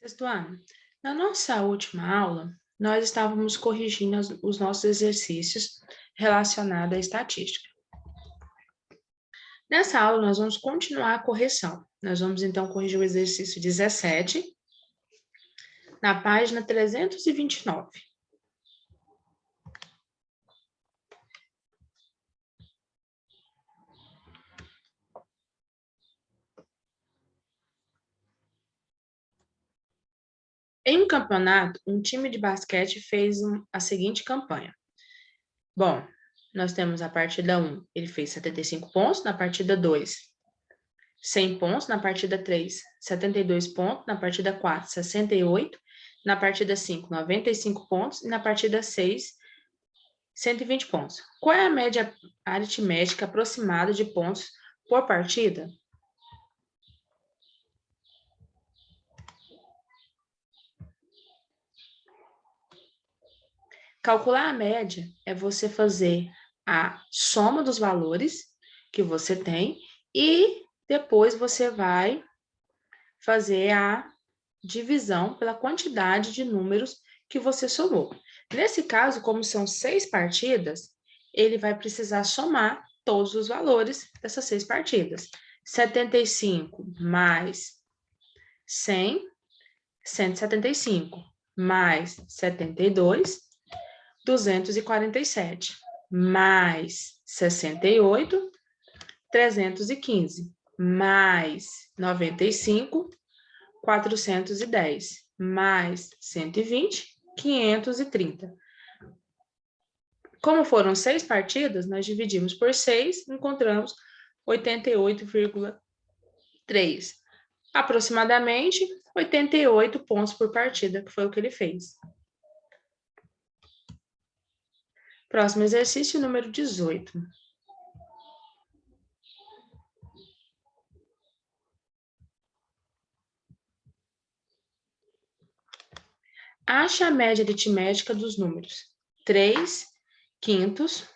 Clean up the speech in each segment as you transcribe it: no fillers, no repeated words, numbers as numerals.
Sexto ano. Na nossa última aula, nós estávamos corrigindo os nossos exercícios relacionados à estatística. Nessa aula, nós vamos continuar a correção. Nós vamos, então, corrigir o exercício 17, na página 329. Em um campeonato, um time de basquete fez a seguinte campanha. Bom, nós temos a partida 1, ele fez 75 pontos, na partida 2, 100 pontos, na partida 3, 72 pontos, na partida 4, 68, na partida 5, 95 pontos, e na partida 6, 120 pontos. Qual é a média aritmética aproximada de pontos por partida? Calcular a média é você fazer a soma dos valores que você tem e depois você vai fazer a divisão pela quantidade de números que você somou. Nesse caso, como são 6 partidas, ele vai precisar somar todos os valores dessas 6 partidas. 75 mais 100, 175, mais 72, 247, mais 68, 315, mais 95, 410, mais 120, 530. Como foram 6 partidas, nós dividimos por 6, encontramos 88,3. Aproximadamente 88 pontos por partida, que foi o que ele fez. Próximo exercício, número 18. Ache a média aritmética dos números 3 quintos,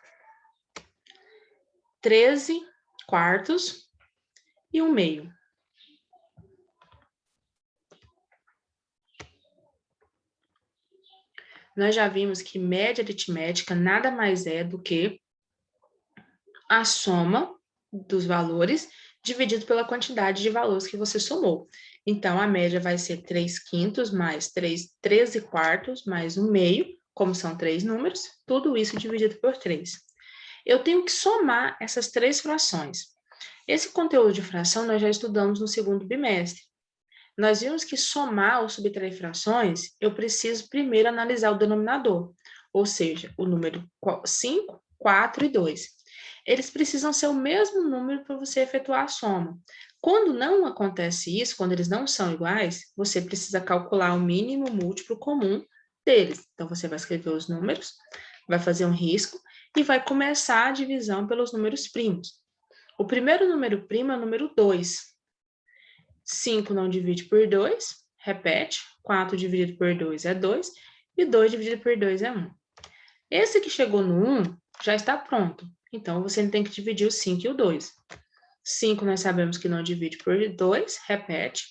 13 quartos e 1 meio. Nós já vimos que média aritmética nada mais é do que a soma dos valores dividido pela quantidade de valores que você somou. Então, a média vai ser 3 quintos mais 13 quartos mais 1 meio, como são 3 números, tudo isso dividido por 3. Eu tenho que somar essas 3 frações. Esse conteúdo de fração nós já estudamos no segundo bimestre. Nós vimos que somar ou subtrair frações, eu preciso primeiro analisar o denominador, ou seja, o número 5, 4 e 2. Eles precisam ser o mesmo número para você efetuar a soma. Quando não acontece isso, quando eles não são iguais, você precisa calcular o mínimo múltiplo comum deles. Então, você vai escrever os números, vai fazer um risco e vai começar a divisão pelos números primos. O primeiro número primo é o número 2. 5 não divide por 2, repete. 4 dividido por 2 é 2, e 2 dividido por 2 é 1. Esse que chegou no 1 já está pronto, então você tem que dividir o 5 e o 2. 5 nós sabemos que não divide por 2, repete.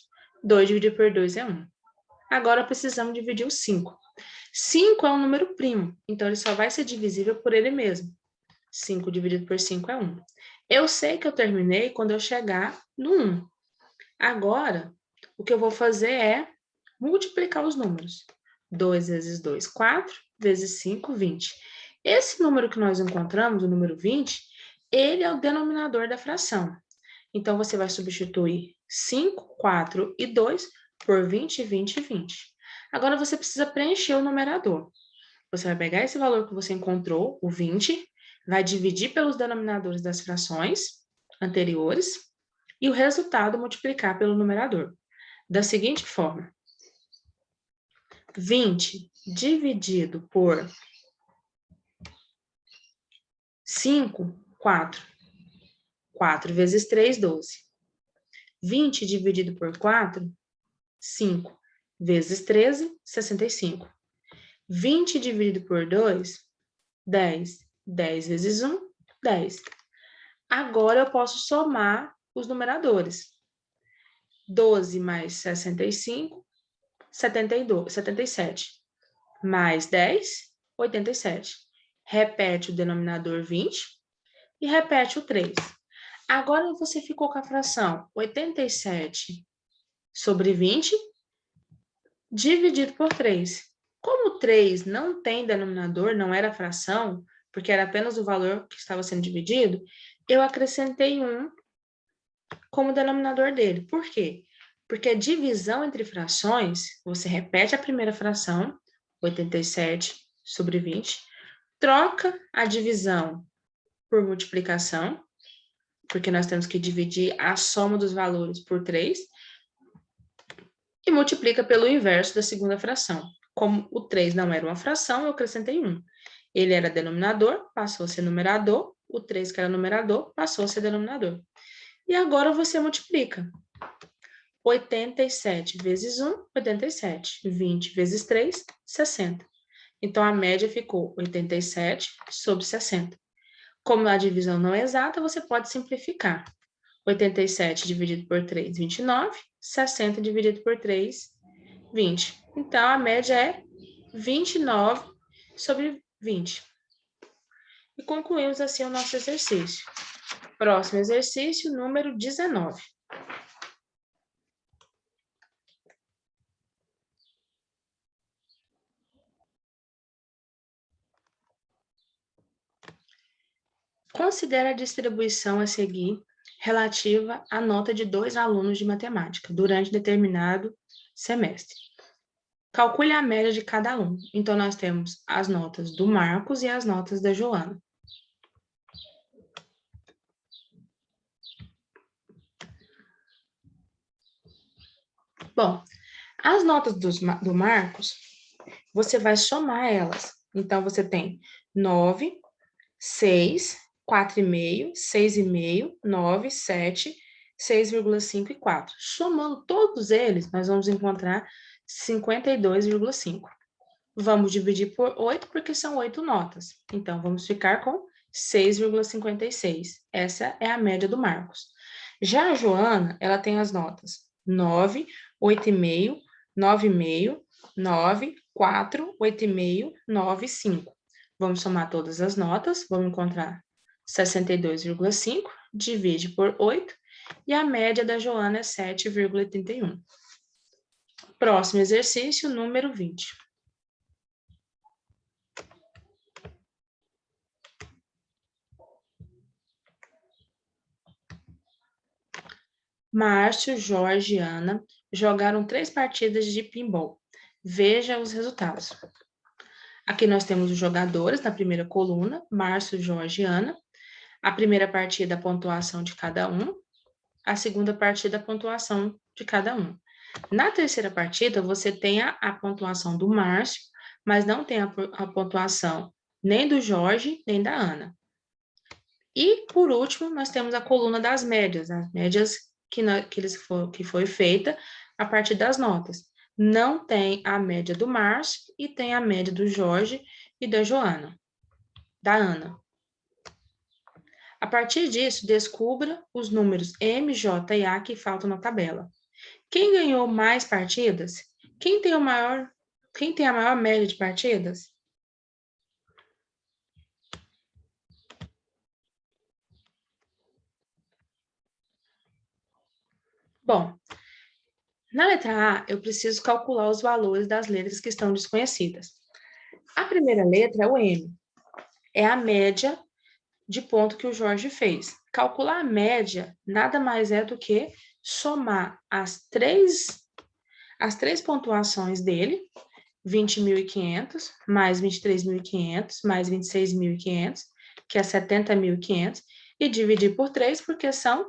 2 dividido por 2 é 1. Agora precisamos dividir o 5. 5 é um número primo, então ele só vai ser divisível por ele mesmo. 5 dividido por 5 é 1. Eu sei que eu terminei quando eu chegar no 1. Agora, o que eu vou fazer é multiplicar os números. 2 vezes 2, 4, vezes 5, 20. Esse número que nós encontramos, o número 20, ele é o denominador da fração. Então, você vai substituir 5, 4 e 2 por 20, 20 e 20. Agora, você precisa preencher o numerador. Você vai pegar esse valor que você encontrou, o 20, vai dividir pelos denominadores das frações anteriores, e o resultado multiplicar pelo numerador. Da seguinte forma, 20 dividido por 5, 4. 4 vezes 3, 12. 20 dividido por 4, 5. Vezes 13, 65. 20 dividido por 2, 10. 10 vezes 1, 10. Agora eu posso somar os numeradores. 12 mais 65 77. Mais 10, 87. Repete o denominador 20 e repete o 3. Agora você ficou com a fração 87 sobre 20 dividido por 3. Como 3 não tem denominador, não era fração, porque era apenas o valor que estava sendo dividido, eu acrescentei 1 como denominador dele. Por quê? Porque a divisão entre frações, você repete a primeira fração, 87 sobre 20, troca a divisão por multiplicação, porque nós temos que dividir a soma dos valores por 3, e multiplica pelo inverso da segunda fração. Como o 3 não era uma fração, eu acrescentei 1. Ele era denominador, passou a ser numerador, o 3 que era numerador, passou a ser denominador. E agora você multiplica. 87 vezes 1, 87. 20 vezes 3, 60. Então, a média ficou 87 sobre 60. Como a divisão não é exata, você pode simplificar. 87 dividido por 3, 29. 60 dividido por 3, 20. Então, a média é 29 sobre 20. E concluímos assim o nosso exercício. Próximo exercício, número 19. Considere a distribuição a seguir relativa à nota de 2 alunos de matemática durante determinado semestre. Calcule a média de cada um. Então, nós temos as notas do Marcos e as notas da Joana. Bom, as notas do Marcos, você vai somar elas. Então, você tem 9, 6, 4,5, 6,5, 9, 7, 6,5 e 4. Somando todos eles, nós vamos encontrar 52,5. Vamos dividir por 8, porque são 8 notas. Então, vamos ficar com 6,56. Essa é a média do Marcos. Já a Joana, ela tem as notas 9, 8,5, 9,5, 9, 4, 8,5, 9, 5. Vamos somar todas as notas, vamos encontrar 62,5, divide por 8, e a média da Joana é 7,81. Próximo exercício, número 20. Márcio, Jorge e Ana jogaram 3 partidas de pinball. Veja os resultados. Aqui nós temos os jogadores na primeira coluna, Márcio, Jorge e Ana. A primeira partida, a pontuação de cada um. A segunda partida, a pontuação de cada um. Na terceira partida, você tem a pontuação do Márcio, mas não tem a pontuação nem do Jorge, nem da Ana. E, por último, nós temos a coluna das médias, as médias que foi feita a partir das notas. Não tem a média do Márcio e tem a média do Jorge e da Joana, da Ana. A partir disso, descubra os números M, J e A que faltam na tabela. Quem ganhou mais partidas? Quem tem a maior média de partidas? Bom, na letra A, eu preciso calcular os valores das letras que estão desconhecidas. A primeira letra é o M. É a média de ponto que o Jorge fez. Calcular a média nada mais é do que somar as três pontuações dele, 20.500, mais 23.500, mais 26.500, que é 70.500, e dividir por 3, porque são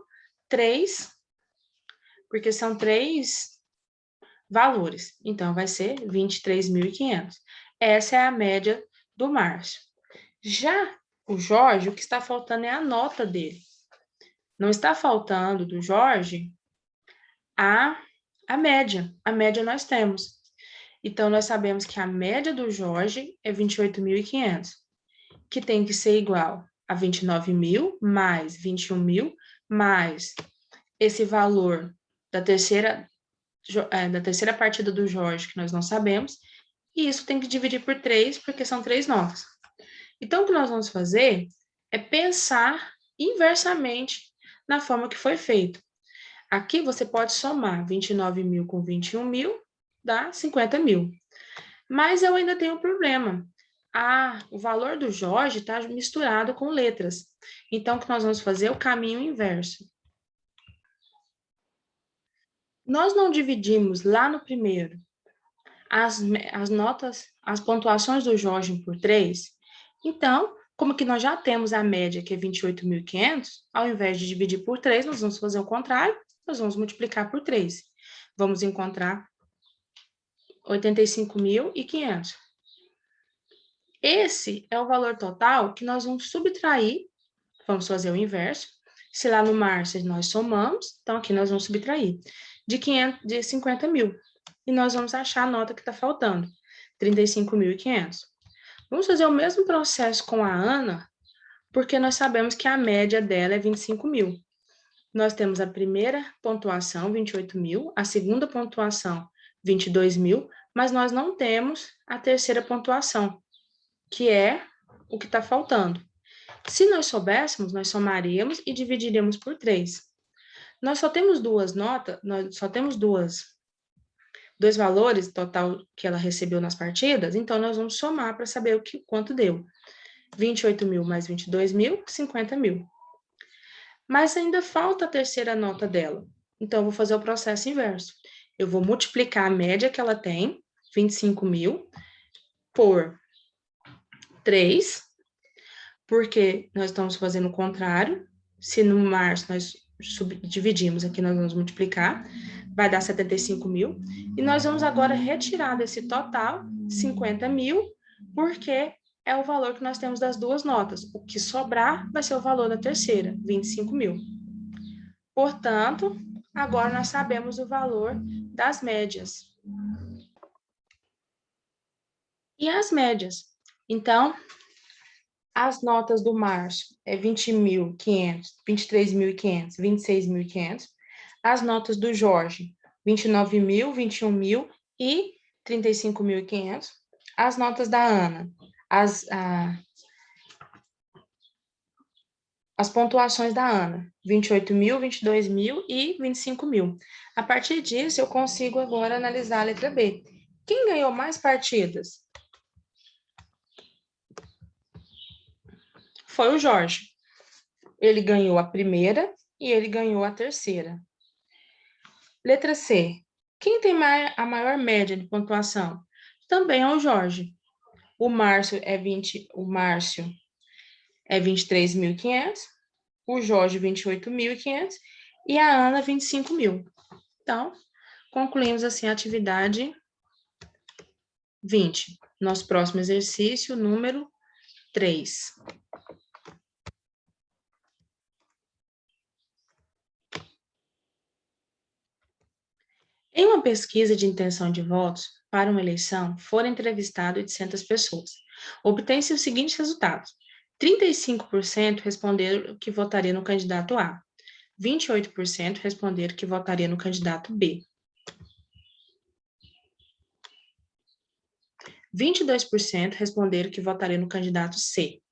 três valores. Então, vai ser 23.500. Essa é a média do Márcio. Já o Jorge, o que está faltando é a nota dele. Não está faltando do Jorge a média. A média nós temos. Então, nós sabemos que a média do Jorge é 28.500, que tem que ser igual a 29.000 mais 21.000 mais esse valor da terceira da terceira partida do Jorge, que nós não sabemos, e isso tem que dividir por 3, porque são 3 notas. Então, o que nós vamos fazer é pensar inversamente na forma que foi feito. Aqui você pode somar 29 mil com 21 mil, dá 50 mil. Mas eu ainda tenho um problema. O valor do Jorge está misturado com letras. Então, o que nós vamos fazer é o caminho inverso. Nós não dividimos lá no primeiro as notas, as pontuações do Jorge por 3. Então, como que nós já temos a média, que é 28.500, ao invés de dividir por 3, nós vamos fazer o contrário, nós vamos multiplicar por 3. Vamos encontrar 85.500. Esse é o valor total que nós vamos subtrair, vamos fazer o inverso. Se lá no março nós somamos, então aqui nós vamos subtrair de 50 mil. E nós vamos achar a nota que está faltando, 35.500. Vamos fazer o mesmo processo com a Ana, porque nós sabemos que a média dela é 25 mil. Nós temos a primeira pontuação, 28 mil, a segunda pontuação, 22 mil, mas nós não temos a terceira pontuação, que é o que está faltando. Se nós soubéssemos, nós somaríamos e dividiríamos por 3. Nós só temos duas notas, nós só temos dois valores total que ela recebeu nas partidas, então nós vamos somar para saber quanto deu. 28 mil mais 22 mil, 50 mil. Mas ainda falta a terceira nota dela. Então, eu vou fazer o processo inverso. Eu vou multiplicar a média que ela tem, 25 mil, por 3, porque nós estamos fazendo o contrário. Se no março nós dividimos, aqui nós vamos multiplicar, vai dar 75 mil. E nós vamos agora retirar desse total 50 mil, porque é o valor que nós temos das duas notas. O que sobrar vai ser o valor da terceira, 25 mil. Portanto, agora nós sabemos o valor das médias. E as médias? Então, as notas do março é 20.500, 23.500, 26.500. As notas do Jorge, 29 mil, 21 mil e 35.500. As notas da Ana, as pontuações da Ana, 28 mil, 22 mil e 25 mil. A partir disso, eu consigo agora analisar a letra B. Quem ganhou mais partidas? Foi o Jorge. Ele ganhou a primeira e ele ganhou a terceira. Letra C. Quem tem a maior média de pontuação? Também é o Jorge. O Márcio é 23.500, o Jorge 28.500 e a Ana 25 mil. Então, concluímos assim a atividade 20. Nosso próximo exercício, número 3. Em uma pesquisa de intenção de votos para uma eleição, foram entrevistadas 800 pessoas. Obtém-se os seguintes resultados. 35% responderam que votaria no candidato A. 28% responderam que votaria no candidato B. 22% responderam que votaria no candidato C.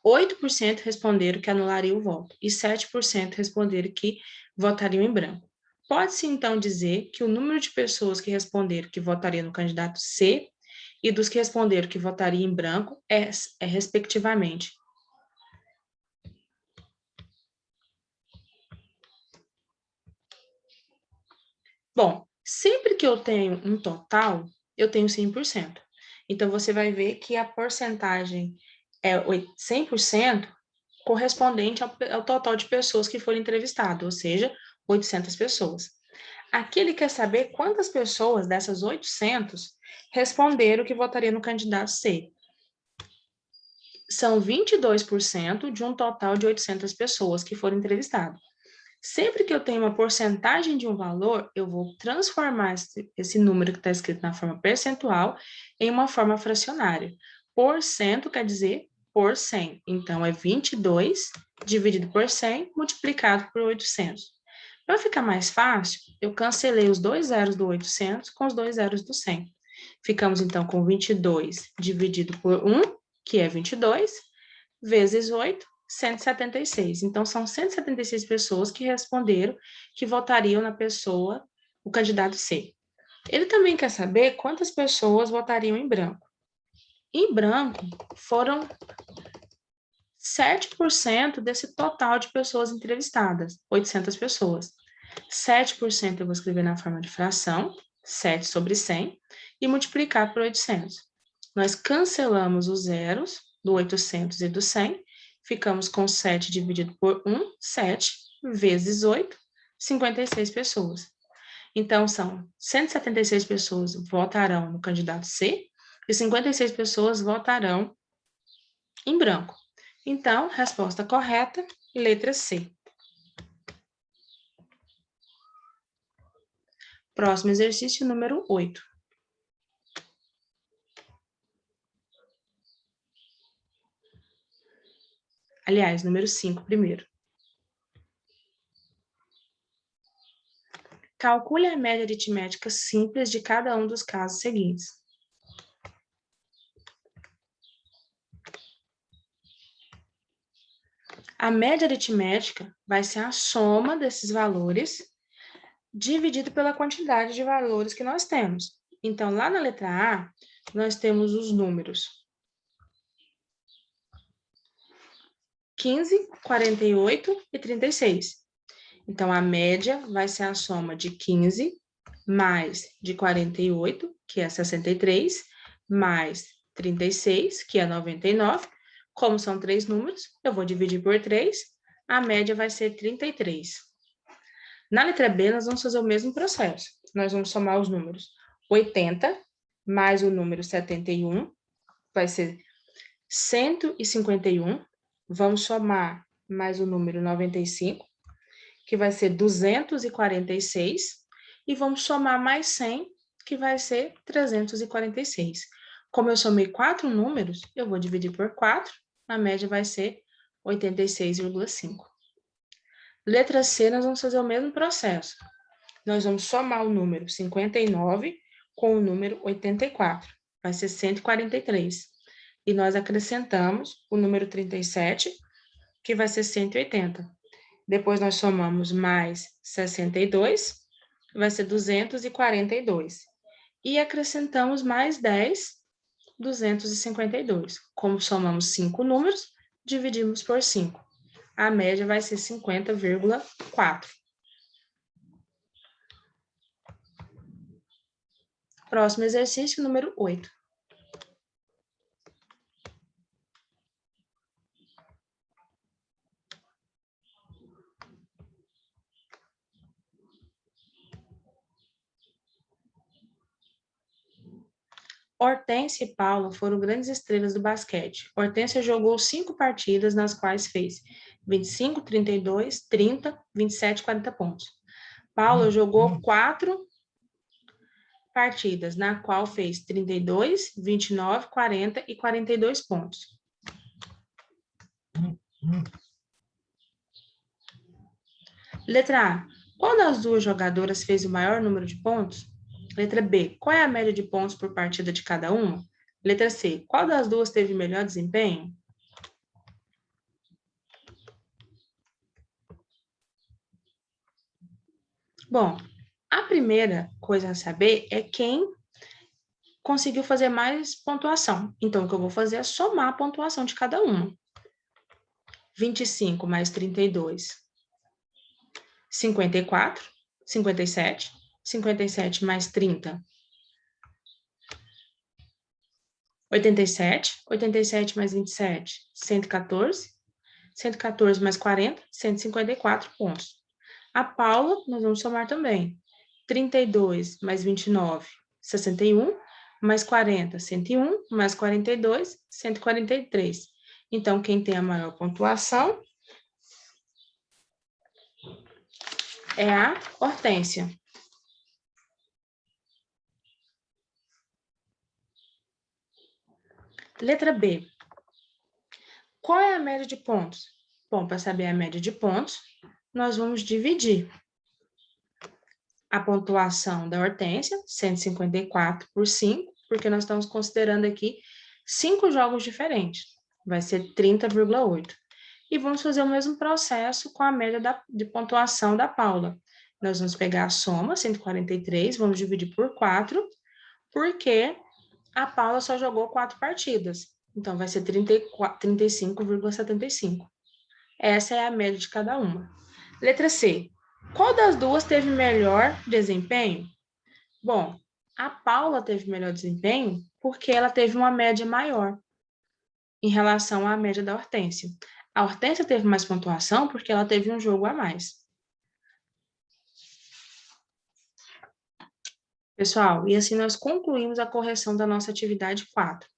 8% responderam que anularia o voto e 7% responderam que votariam em branco. Pode-se, então, dizer que o número de pessoas que responderam que votaria no candidato C e dos que responderam que votaria em branco é respectivamente. Bom, sempre que eu tenho um total, eu tenho 100%. Então, você vai ver que a porcentagem é 100% correspondente ao total de pessoas que foram entrevistadas, ou seja, 800 pessoas. Aqui ele quer saber quantas pessoas dessas 800 responderam que votaria no candidato C. São 22% de um total de 800 pessoas que foram entrevistadas. Sempre que eu tenho uma porcentagem de um valor, eu vou transformar esse número que está escrito na forma percentual em uma forma fracionária. Porcento quer dizer por 100. Então, é 22 dividido por 100 multiplicado por 800. Para ficar mais fácil, eu cancelei os 2 zeros do 800 com os 2 zeros do 100. Ficamos, então, com 22 dividido por 1, que é 22, vezes 8, 176. Então, são 176 pessoas que responderam que votariam na pessoa, o candidato C. Ele também quer saber quantas pessoas votariam em branco. Em branco, foram 7% desse total de pessoas entrevistadas, 800 pessoas. 7% eu vou escrever na forma de fração, 7 sobre 100, e multiplicar por 800. Nós cancelamos os zeros do 800 e do 100, ficamos com 7 dividido por 1, 7, vezes 8, 56 pessoas. Então, são 176 pessoas votarão no candidato C e 56 pessoas votarão em branco. Então, resposta correta, letra C. Próximo exercício, número 8. Aliás, número 5 primeiro. Calcule a média aritmética simples de cada um dos casos seguintes. A média aritmética vai ser a soma desses valores dividido pela quantidade de valores que nós temos. Então, lá na letra A, nós temos os números 15, 48 e 36. Então, a média vai ser a soma de 15 mais de 48, que é 63, mais 36, que é 99. Como são 3 números, eu vou dividir por 3, a média vai ser 33. Na letra B, nós vamos fazer o mesmo processo. Nós vamos somar os números 80 mais o número 71, vai ser 151. Vamos somar mais o número 95, que vai ser 246, e vamos somar mais 100, que vai ser 346. Como eu somei 4 números, eu vou dividir por 4, a média vai ser 86,5. Letra C, nós vamos fazer o mesmo processo. Nós vamos somar o número 59 com o número 84, vai ser 143. E nós acrescentamos o número 37, que vai ser 180. Depois nós somamos mais 62, vai ser 242. E acrescentamos mais 10, 252. Como somamos 5 números, dividimos por 5. A média vai ser 50,4. Próximo exercício, número 8. Hortência e Paula foram grandes estrelas do basquete. Hortência jogou 5 partidas, nas quais fez 25, 32, 30, 27 e 40 pontos. Paula jogou 4 partidas, na qual fez 32, 29, 40 e 42 pontos. Letra A. Qual das duas jogadoras fez o maior número de pontos? Letra B. Qual é a média de pontos por partida de cada uma? Letra C. Qual das duas teve melhor desempenho? Bom, a primeira coisa a saber é quem conseguiu fazer mais pontuação. Então, o que eu vou fazer é somar a pontuação de cada uma. 25 mais 32, 54, 57, 57 mais 30, 87, 87 mais 27, 114, 114 mais 40, 154 pontos. A Paula, nós vamos somar também. 32 mais 29, 61, mais 40, 101, mais 42, 143. Então, quem tem a maior pontuação é a Hortência. Letra B. Qual é a média de pontos? Bom, para saber a média de pontos, nós vamos dividir. a pontuação da Hortência, 154 por 5, porque nós estamos considerando aqui 5 jogos diferentes. Vai ser 30,8. E vamos fazer o mesmo processo com a média de pontuação da Paula. Nós vamos pegar a soma, 143, vamos dividir por 4, porque a Paula só jogou 4 partidas. Então, vai ser 35,75. Essa é a média de cada uma. Letra C. Qual das duas teve melhor desempenho? Bom, a Paula teve melhor desempenho porque ela teve uma média maior em relação à média da Hortência. A Hortência teve mais pontuação porque ela teve um jogo a mais. Pessoal, e assim nós concluímos a correção da nossa atividade 4.